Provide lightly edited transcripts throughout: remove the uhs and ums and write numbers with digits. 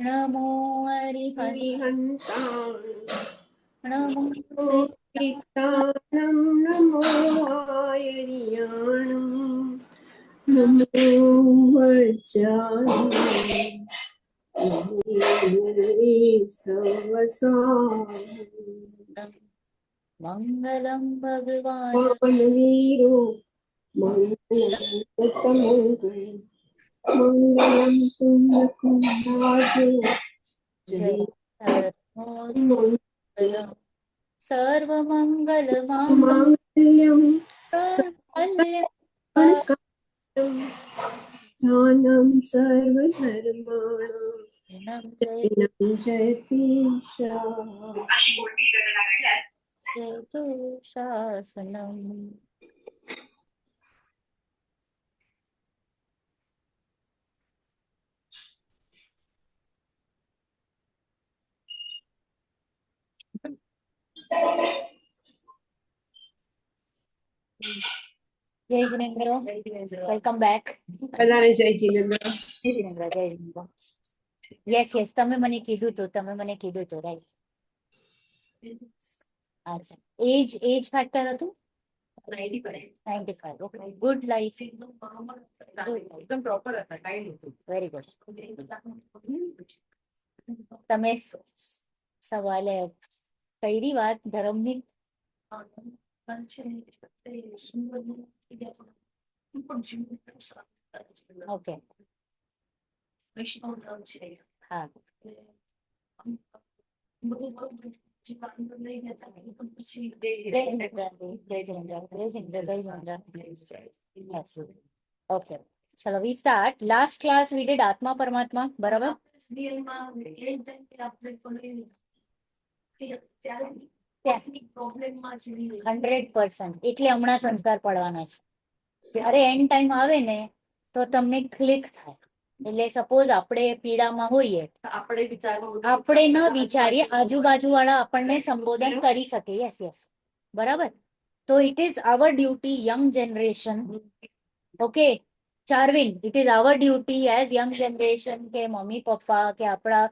नमो हरिहन्तां नमो सीतानं नमो आयर्याणं नमो वज्राय मंगलम भगवान वीरो मंगलम मंगलम कुंभकुंभाजो जय जय सर्वमंगल मांगल्यम मांगल्य ज्ञानं सर्वधर्माणां जयति जयतु शासनम। जय जिनेन्द्र, वेलकम बैक. जय जिनेन्द्र. જય જિનેન્દ્ર, જય જિનેન્દ્ર. યસ યસ, તમે મને કીધું તો રાઈટ. અચ્છા, એજ ફેક્ટર હતું 95. ઓકે, ગુડ લાઈફ, એકદમ પ્રોપર હતા, કાઈ નહોતું. Very good. તમે સવાલે કઈ વાત ધર્મની? ઓકે, હા, ઓકે. ચલો, વી start. Last class we did આત્મા પરમાત્મા, બરાબર? 100%. એટલે હમણાં સંસ્કાર પડવાના છે. જ્યારે એન્ડ ટાઈમ આવે ને તો તમને ક્લિક થાય. એટલે સપોઝ આપણે પીડામાં હોઈએ, આપણે ન વિચારીએ, આજુબાજુ વાળા આપણને સંબોધન કરી શકે. યસ યસ, બરાબર. તો it is our duty, young generation. Okay Charvin, it is our duty as young generation કે મમ્મી પપ્પા કે આપણા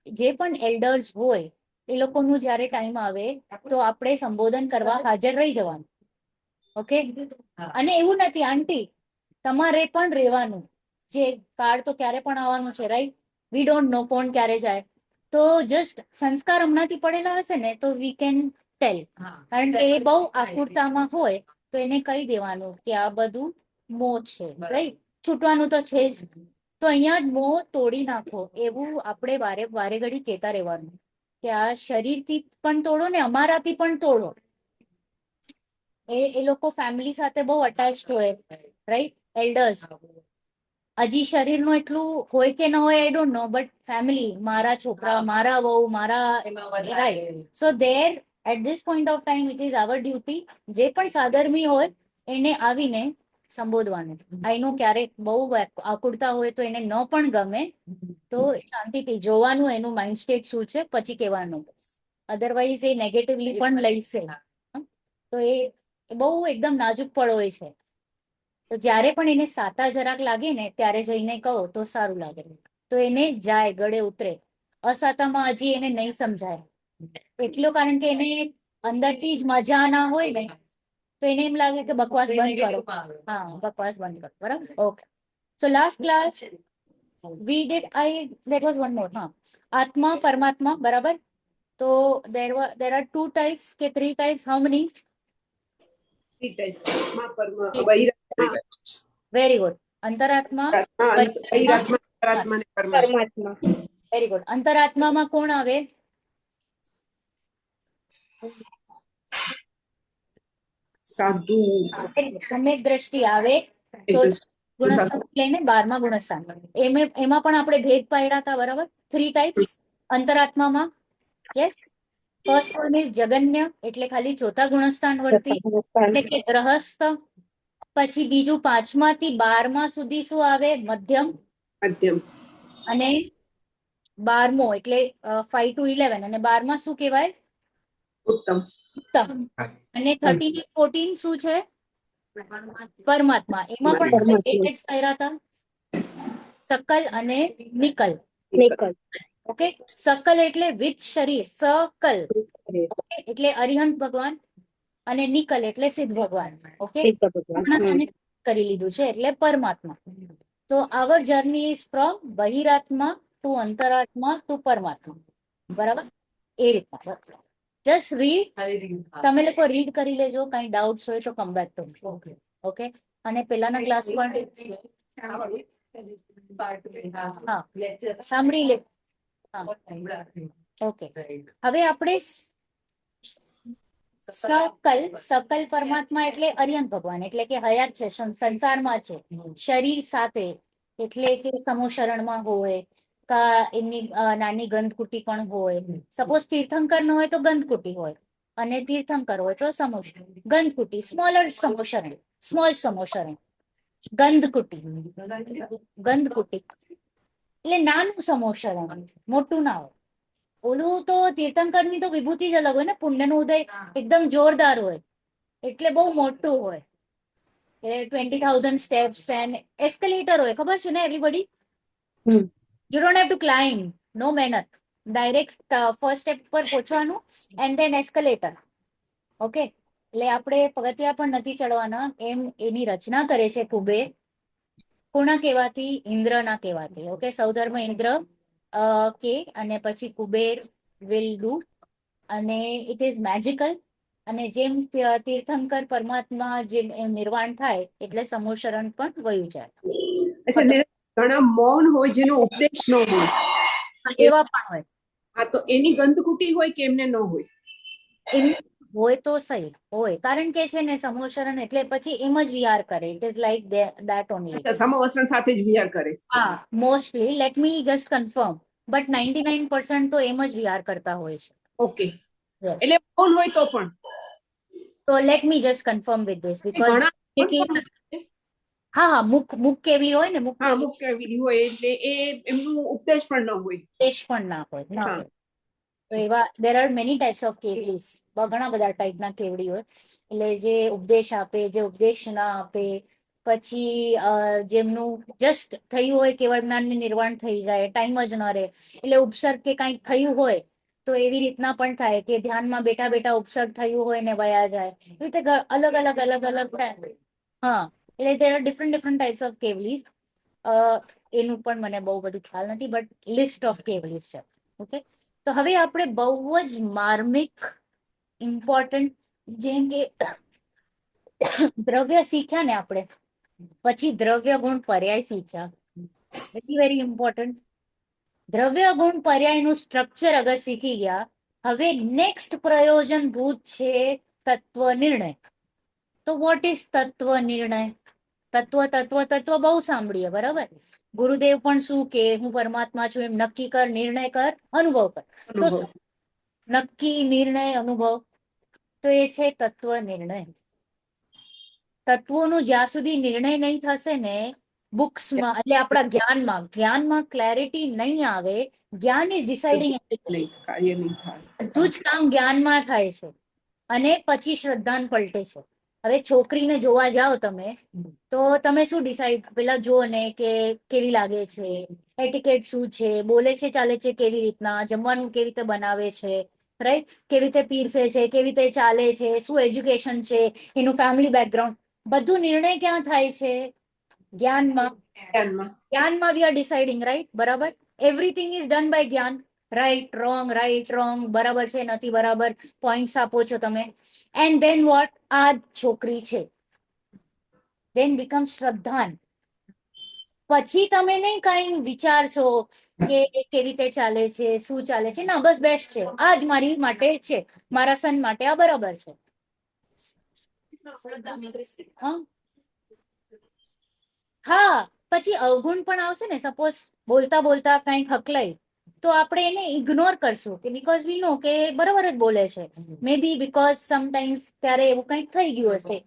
જે પણ એલ્ડર્સ હોય એ લોકોનું જ્યારે ટાઈમ આવે તો આપણે સંબોધન કરવા હાજર રહી જવાનું. ઓકે, અને એવું નથી આંટી, તમારે પણ રહેવાનું. જે કાળ તો ક્યારે પણ આવવાનું છે, રાઈટ? વી ડોન્ટ નો કોણ ક્યારે જાય. તો જસ્ટ સંસ્કાર હમણાંથી પડેલા હશે ને તો વી કેન ટેલ. કારણ કે એ બહુ આકુરતામાં હોય તો એને કહી દેવાનું કે આ બધું મોહ છે, રાઈટ? છૂટવાનું તો છે જ. તો અહીંયા જ મોહ તોડી નાખો, એવું આપણે વારે ઘડી કહેતા રહેવાનું કે આ શરીરથી પણ તોડો ને અમારાથી પણ તોડો. એ લોકો ફેમિલી સાથે બહુ અટેચ્ડ હોય, રાઈટ? એલ્ડર્સ હજી શરીરનું એટલું હોય કે ન હોય, I don't know, but family, મારા છોકરા, મારા વહુ, મારા, right? So there at this point of time it is our duty, જે પણ સાધર્મી હોય એને આવીને સંબોધવાનું. આઈ નો ક્યારેક બહુ આકુરતા હોય તો એને ન પણ ગમે તો શાંતિથી જોવાનું એનું માઇન્ડ સ્ટેટ શું છે, પછી કહેવાનું. અધરવાઇઝ એ નેગેટિવલી પણ લઈશે. તો એ બહુ એકદમ નાજુક પળ હોય છે. તો જ્યારે પણ એને સાતા જરાક લાગે ને ત્યારે જઈને કહો તો સારું લાગે. તો એને જાય, ગળે ઉતરે. અસાતામાં હજી એને નહીં સમજાય એટલું, કારણ કે એને અંદરથી જ મજા ના હોય ને તો એને એમ લાગે કે બકવાસ બંધ કરો. હા, બકવાસ બંધ કરો, બરાબર? Okay, so last class we did that was one more. હા, આત્મા પરમાત્મા, બરાબર? તો there are two types કે three types. How many? Very good. અંતરાત્મા, પરમાત્મા. Very good. અંતરાત્મામાં કોણ આવે? સાધુ. સમ્યક દ્રષ્ટિ આવે. ગુણસ્થાન લઈને 12મા ગુણસ્થાન. એમાં પણ આપણે ભેદ પાડ્યા હતા, બરાબર? 3 ટાઈપ્સ અંતરાત્મામાં. યસ, ફર્સ્ટ વન ઇઝ જગન્ય, એટલે ખાલી ચોથા ગુણસ્થાન વર્તી, એટલે કે ગ્રહસ્થ. પછી બીજું 5મા થી 12મા સુધી શું આવે? મધ્યમ. અને 12મો એટલે 5 to 11, અને 12મા શું કહેવાય? ઉત્તમ. અને 13 થી 14 શું છે? પરમાત્મા. એમાં પણ આપણે બે ટાઈપ્સ કર્યા હતા, સકલ અને નિકલ. એકલ. ઓકે, સકલ એટલે વિથ શરીર, સકલ એટલે અરિહંત ભગવાન, અને નિકલ એટલે સિદ્ધ ભગવાન. ઓકે, આને કરી લીધું છે એટલે પરમાત્મા. તો our journey is from બહિરાત્મા ટુ અંતરાત્મા ટુ પરમાત્મા. બરાબર, એ રીતના. જસ્ટ રીડ, તમે લોકો રીડ કરી લેજો. કઈ ડાઉટ્સ હોય તો come back to me. Okay, અને પેલાના ક્લાસ પણ હા સાંભળી લે. ઓકે, હવે આપણે સકલ પરમાત્મા એટલે અરિહંત ભગવાન, એટલે કે હયાત છે, સંસારમાં છે, શરીર સાથે, એટલે કે સમોશરણમાં હોય, કા એમની નાની ગંધકુટી પણ હોય. સપોઝ તીર્થંકર ન હોય તો ગંધકુટી હોય, અને તીર્થંકર હોય તો સમોશરણ. ગંધકુટી સ્મોલર સમોશરણ, સ્મોલ સમોશરણ. ગંધકુટી, ગંધકુટી એટલે નાનું સમોશરણ, મોટું ના હોય. ઓલું તો તીર્થંકરની તો વિભૂતિ જ અલગ હોય ને, પુણ્યનું ઉદય એકદમ જોરદાર હોય, એટલે બહુ મોટું હોય. 20,000 સ્ટેપ્સ એન્ડ એસ્કેલેટર હોય, ખબર છે ને everybody? You don't have to climb, no મહેનત, ડાયરેક્ટ ફર્સ્ટ સ્ટેપ પર પહોંચવાનું એન્ડ ધેન એસ્કેલેટર. ઓકે, એટલે આપણે પગથિયા પણ નથી ચડવાના, એમ એની રચના કરે છે કુબેર. કોના કહેવાથી? ઇન્દ્રના કહેવાથી. ઓકે, સૌધર્મ ઇન્દ્ર કે, અને પછી કુબેર વિલ ડુ, અને ઇટ ઇઝ મેજિકલ. અને જેમ તીર્થંકર પરમાત્મા જેમ નિર્વાણ થાય એટલે સમોશરણ પણ વયું જાય. અચ્છા, ને ઘણા મૌન હોય જેનો ઉપદેશ ન હોય, એવા પણ હોય. હા, તો એની ગંધકુટી હોય કે એમને ન હોય? એમની હોય તો સહી હોય, કારણ કે છે ને સમોશરણ એટલે પછી એમ જ વિહાર કરે. It is like that only. અચ્છા, સમવસ્ત્રણ સાથે જ વિહાર કરે. હા, mostly. Let me just confirm, but 99% તો એમ જ વિહાર કરતા હોય છે. Okay, Yes. એટલે મૌન હોય તો પણ. તો let me just confirm with this, because ઘણા પણ હા હા, મુખ કેવલી હોય ને, મુખ હા, મુખ કેવી હોય એટલે એ એમનું ઉપદેશ પણ ન હોય. દેશ પણ ના હોય, ના હા. હોય. તો એવા there are many types of કેવલીસ. ઘણા બધા ટાઈપના કેવડી હોય, એટલે જે ઉપદેશ આપે, જે ઉપદેશ ના આપે, પછી જેમનું જસ્ટ થયું હોય કેવળ જ્ઞાનને નિર્વાણ થઈ જાય, ટાઈમ જ ન રહે, એટલે ઉપસર્ગ કે કંઈક થયું હોય તો એવી રીતના પણ થાય કે ધ્યાનમાં બેઠા બેઠા ઉપસર્ગ થયું હોય ને વયા જાય. એવી રીતે અલગ અલગ અલગ અલગ ટાઈમ. હા, એટલે there are different types of કેવલીસ. એનું પણ મને બહુ બધું ખ્યાલ નથી, બટ લિસ્ટ ઓફ કેવલીસ છે. ઓકે, તો હવે આપણે બહુ જ માર્મિક ઇમ્પોર્ટન્ટ, જેમ કે દ્રવ્ય શીખ્યા ને આપણે, પછી દ્રવ્ય ગુણ પર્યાય શીખ્યા. Very very important. દ્રવ્ય ગુણ પર્યાયનું સ્ટ્રક્ચર અગર શીખી ગયા, હવે નેક્સ્ટ પ્રયોજનભૂત છે તત્વ નિર્ણય. તો વોટ ઇઝ તત્વ નિર્ણય? તત્વ બહુ સાંભળીએ, બરાબર. ગુરુદેવ પણ શું કે, હું પરમાત્મા છું એમ નક્કી કર, નિર્ણય કર, અનુભવ કર. તો અનુભવ. નક્કી, નિર્ણય, અનુભવ, તો એ છે તત્વ નિર્ણય. તત્વોનું જ્યાં સુધી નિર્ણય નહીં થશે ને બુક્સમાં, એટલે આપણા જ્ઞાનમાં ક્લેરિટી નહીં આવે. જ્ઞાન ઇઝ ડિસાઇડિંગ એવરીથિંગ. નહીં થાય, એ નહીં થાય. બધું જ કામ જ્ઞાનમાં થાય છે, અને પછી શ્રદ્ધાન પલટે છે. હવે છોકરીને જોવા જાઓ તમે, તો તમે શું ડિસાઈડ પેલા જુઓ ને કે કેવી લાગે છે, એટિકેટ શું છે, બોલે છે ચાલે છે કેવી રીતના, જમવાનું કેવી રીતે બનાવે છે, રાઈટ, કેવી રીતે પીરસે છે, કેવી રીતે ચાલે છે, શું એજ્યુકેશન છે, એનું ફેમિલી બેકગ્રાઉન્ડ, બધું નિર્ણય ક્યાં થાય છે? જ્ઞાનમાં. ધ્યાનમાં. જ્ઞાનમાં વી આર ડિસાઇડિંગ, રાઈટ, બરાબર. એવરીથિંગ ઇઝ ડન બાય જ્ઞાન. રાઈટ રોંગ, બરાબર છે નથી બરાબર, પોઈન્ટ્સ આપો છો તમે. And then what? આ છોકરી છે, ધેન બીકમ શ્રદ્ધાન. પછી તમે નહીં કઈ વિચારશો કે કેવી રીતે ચાલે છે, શું ચાલે છે, ના, બસ બેસ્ટ છે, આ જ મારી માટે છે, મારા સન માટે આ બરાબર છે. હા, પછી અવગુણ પણ આવશે ને. સપોઝ બોલતા બોલતા કંઈક હકલાય, તો આપણે એને ઇગ્નોર કરશું કે બીકોઝ વી નો કે બરાબર જ બોલે છે. મે બી બીકોઝ સમટાઈમ્સ ત્યારે એવું કંઈક થઈ ગયું હશે,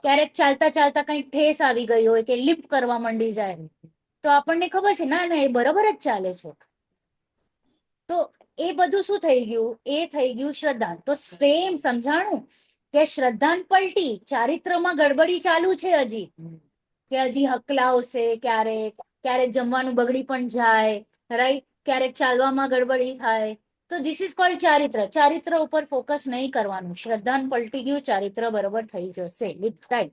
ક્યારેક ચાલતા ચાલતા કંઈક ઠેસ આવી ગઈ હોય કે લિપ કરવા માંડી જાય, તો આપણને ખબર છે ના ના એ બરાબર જ ચાલે છે. તો એ બધું શું થઈ ગયું? એ થઈ ગયું શ્રદ્ધાન. તો સેમ સમજાણું કે શ્રદ્ધાન પલટી, ચારિત્રમાં ગડબડી ચાલુ છે હજી, કે હજી હકલાવશે, ક્યારેક ક્યારેક જમવાનું બગડી પણ જાય, રાઈટ, ક્યારેક ચાલવામાં ગડબડી થાય, તો ધીસ ઇઝ કોલ્ડ ચારિત્ર. ચારિત્ર ઉપર ફોકસ નહીં કરવાનું. શ્રદ્ધાન પલટી ગયું, ચારિત્ર બરોબર થઈ જશે વિથ ટાઈમ.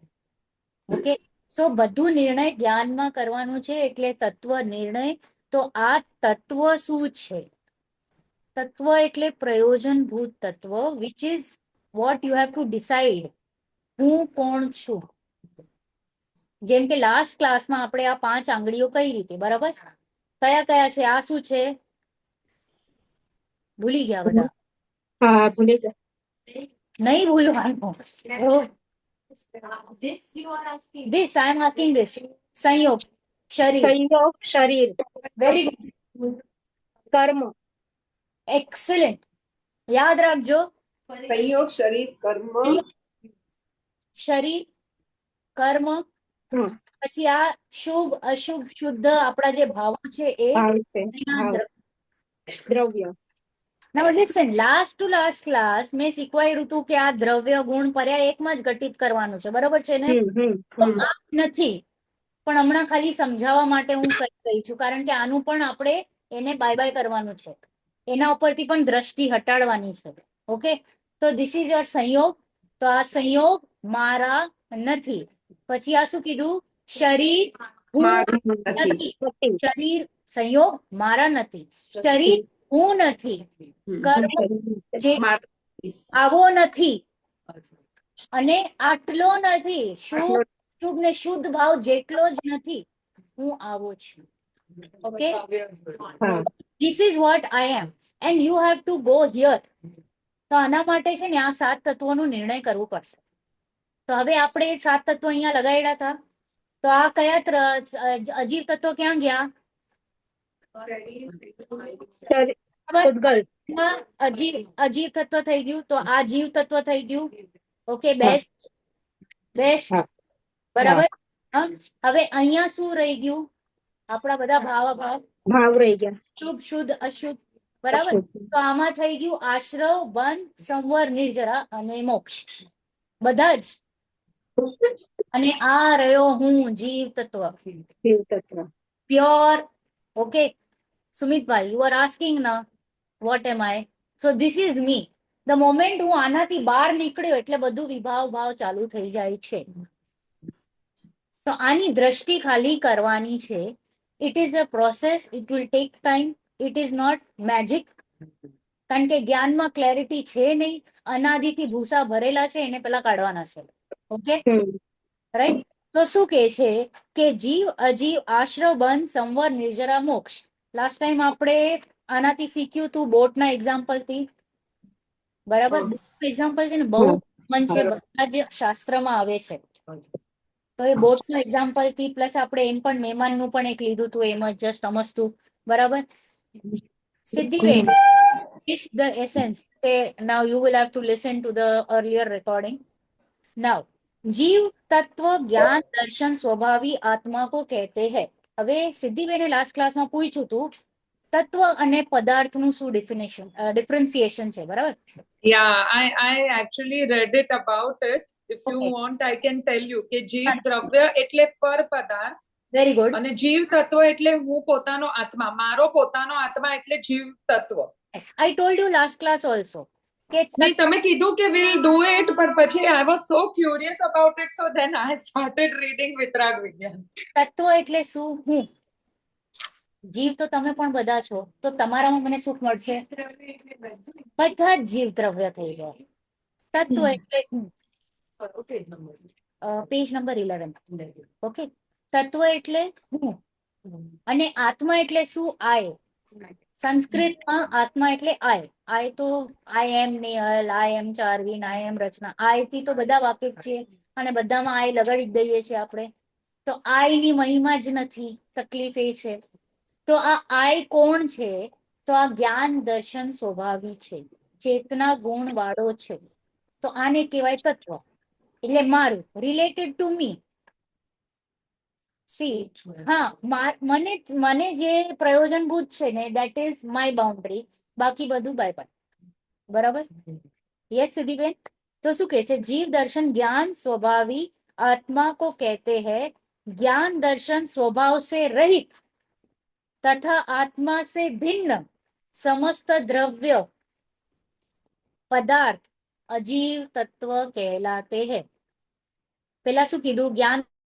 ઓકે, સો બધું નિર્ણય જ્ઞાનમાં કરવાનું છે, એટલે તત્વ નિર્ણય. તો આ તત્વ શું છે? તત્વ એટલે પ્રયોજનભૂત તત્વ, which is what you have two decide. હું કોણ છું? જેમ કે લાસ્ટ ક્લાસમાં આપણે આ 5 આંગળીઓ કઈ રીતે, બરાબર, કયા કયા છે? આ શું છે? ભૂલી ગયા બધા? હા, ભૂલી ગયા. નહીં ભૂલવાનું. This I am asking this. સંયોગ, શરીર. સંયોગ, શરીર, વેરી ગુડ, કર્મ. એક્સેલન્ટ. યાદ રાખજો. સંયોગ, શરીર, કર્મ. શરીર, કર્મ, હમ. પછી આ શુભ અશુભ શુદ્ધ આપણા જે ભાવો છે એ ભાવ છે, એના ભાવ. દ્રવ્ય. Now listen, last to last class મેં શીખવાડ્યું હતું કે આ દ્રવ્ય ગુણ પર્યાય એકમાં જ ઘટિત કરવાનું છે, બરોબર છે ને? તો આ નથી, પણ હમણાં ખાલી સમજાવવા માટે હું કહી રહી છું, કારણ કે આનું પણ આપણે એને બાય બાય કરવાનું છે, એના ઉપરથી પણ દ્રષ્ટિ હટાડવાની છે. ઓકે, તો ધીસ ઇઝ યોર સંયોગ. તો આ સંયોગ મારા નથી. પછી આ શું કીધું? શરીર હું નથી. શરીર સંયોગ મારા નથી. શરીર હું નથી. કર્મ જે આવો નથી અને આટલો નથી. શુભ શુભ ને શુદ્ધ ભાવ જેટલો જ નથી, હું આવો છું. Okay, this is what I am and you have to go here. તો આના માટે છે ને આ 7 તત્વોનો નિર્ણય કરવો પડશે. તો હવે આપણે 7 તત્વો અહીંયા લગાડ્યા હતા. તો આ કયા અજીવ તત્વો ક્યાં ગયા? અજીવ તત્વ થઈ ગયું. તો આ જીવ તત્વ થઈ ગયું. ઓકે, બેસ્ટ બેસ્ટ, બરાબર. હવે અહીંયા શું રહી ગયું? આપણા બધા ભાવ રહી ગયા. શુભ શુદ્ધ અશુદ્ધ, બરાબર. તો આમાં થઈ ગયું આશ્રવ, બંધ, સંવર, નિર્જરા અને મોક્ષ, બધા જ. અને આ રહ્યો હું, જીવ તત્વ, પ્યોર. ઓકે, સુમિતભાઈ, યુ આર આસ્કિંગ ના what am I? So this is me. The moment હું આનાથી બહાર નીકળ્યો એટલે બધું વિભાવ ભાવ ચાલુ થઈ જાય છે. તો આની દ્રષ્ટિ ખાલી કરવાની છે. It is a process, it will take time, it is not magic. કારણ કે જ્ઞાનમાં ક્લેરિટી છે નહીં. અનાદિથી ભૂસા ભરેલા છે, એને પેલા કાઢવાના છે. Okay, right. તો શું કે છે કે જીવ અજીવ આશ્રવ બંધ સંવર નિર્જરા મોક્ષ. લાસ્ટ ટાઈમ આપણે આનાથી શીખ્યું તું બોટના એક્ઝામ્પલ થી, બરાબર. એક્ઝામ્પલ છે ને બહુ મન છે, બધા જ શાસ્ત્રમાં આવે છે. તો એ બોટનું એક્ઝામ્પલ થી પ્લસ આપણે એમ પણ મહેમાનનું પણ એક લીધું હતું, એમ જ જસ્ટ સમજતું, બરાબર. સિદ્ધિબેન, is the essence. Now you will have to listen to the earlier recording. Now, जीव तत्व ज्ञान दर्शन स्वभावी आत्मा को कहते हैं. હવે સિદ્ધિબેને લાસ્ટ ક્લાસમાં પૂછ્યું હતું તત્વ અને પદાર્થનું શું ડિફરન્સિએશન છે, બરાબર? Yeah, I actually read it about it. If you want, I can tell you કે જીવ દ્રવ્ય એટલે પર પદાર્થ. Very good. અને જીવ તત્વ એટલે હું પોતાનો આત્મા, મારો પોતાનો આત્મા એટલે જીવ તત્વ. I told you last class also કે નહીં, તમે કીધું કે we'll do it, પણ પછી I was so curious about it, so then I started reading વિતરાગ વિજ્ઞાન. તત્વ એટલે શું? હું. જીવ તો તમે પણ બધા છો, તો તમારામાં મને સુખ મળશે? બધા જ જીવ દ્રવ્ય થઈ જાય. તત્વ એટલે હું. Page number 11. ઓકે, તત્વ એટલે હું અને આત્મા એટલે શું? આય. સંસ્કૃતમાં આત્મા એટલે આય. આય તો આઈ એમ નેહલ, આઈ એમ ચારવીન, આઈ એમ રચના. આય થી તો બધા વાકેફ છીએ અને બધામાં આય લગાડી જ દઈએ છીએ આપણે. તો આય ની મહિમા જ નથી, તકલીફ એ છે. તો આ આય કોણ છે? તો આ જ્ઞાન દર્શન સ્વભાવી છે, ચેતના ગુણ વાળો છે. તો આને કહેવાય તત્વ. એટલે મારું, રિલેટેડ ટુ મી. સી, હા, મને જે પ્રયોજનભૂત છે ને, દેટ ઇઝ માય બાઉન્ડ્રી. બાકી બધું બાય બાય, બરાબર. યસ સિદ્ધિબેન. તો શું કે છે? જીવ દર્શન ज्ञान स्वभावी आत्मा को कहते हैं. ज्ञान दर्शन स्वभाव से रहित तथा आत्मा से भिन्न समस्त द्रव्य पदार्थ अजीव तत्व कहलाते हैं. પેલા શું કીધું? જ્ઞાન